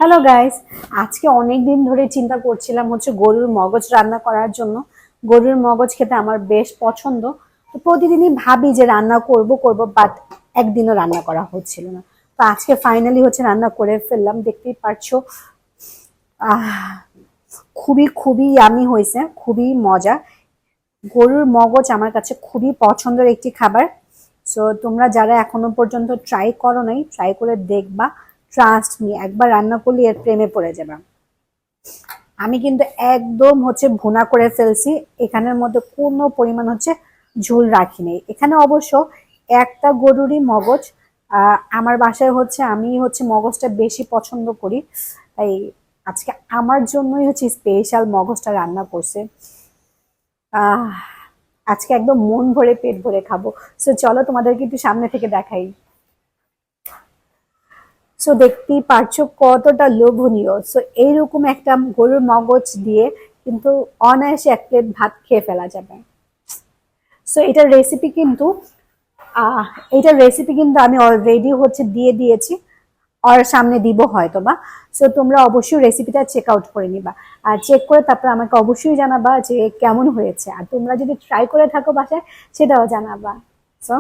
Hello guys, আজকে অনেক দিন ধরে চিন্তা করছিলাম হচ্ছে গরুর মগজ রান্না করার জন্য। গরুর মগজ খেতে আমার বেশ পছন্দ। তো প্রতিদিনই ভাবি যে রান্না করব করব, বাট একদিনও রান্না করা হচ্ছিল না। তো আজকে ফাইনালি হচ্ছে রান্না করে ফেললাম, দেখতেই পারছো। আহ খুবই খুবই ইয়ামি হয়েছে, খুবই মজা। গরুর মগজ আমার কাছে খুবই পছন্দের একটি খাবার। সো তোমরা যারা এখনো পর্যন্ত ট্রাই করো নাই, ট্রাই করে দেখবা। ট্রাস্ট মি, একবার রান্না করলে এর প্রেমে পড়ে যাবে। আমি কিন্তু একদম হচ্ছে ভুনা করে ফেলছি, এখানের মধ্যে কোনো পরিমাণ হচ্ছে ঝোল রাখিনি। এখানে অবশ্য একটা গরুরই মগজ। আমার বাসায় হচ্ছে আমি হচ্ছে মগজটা বেশি পছন্দ করি, তাই আজকে আমার জন্যই হচ্ছে স্পেশাল মগজটা রান্না করছে। আহ আজকে একদম মন ভরে পেট ভরে খাবো। সো চলো তোমাদেরকে একটু সামনে থেকে দেখাই। সো দেখতেই পারছো কতটা লোভনীয়। সো এইরকম একটা গরুর মগজ দিয়ে কিন্তু অনায়াসে এক প্লেট ভাত খেয়ে ফেলা যাবে। সো এটার রেসিপি কিন্তু আহ এটার রেসিপি কিন্তু আমি অলরেডি হচ্ছে দিয়ে দিয়েছি, আর সামনে দিব হয়তো বা। সো তোমরা অবশ্যই রেসিপিটা চেক আউট করে নিবা, আর চেক করে তারপর আমাকে অবশ্যই জানাবা যে কেমন হয়েছে। আর তোমরা যদি ট্রাই করে থাকো বাসায়, সেটাও জানাবা। সো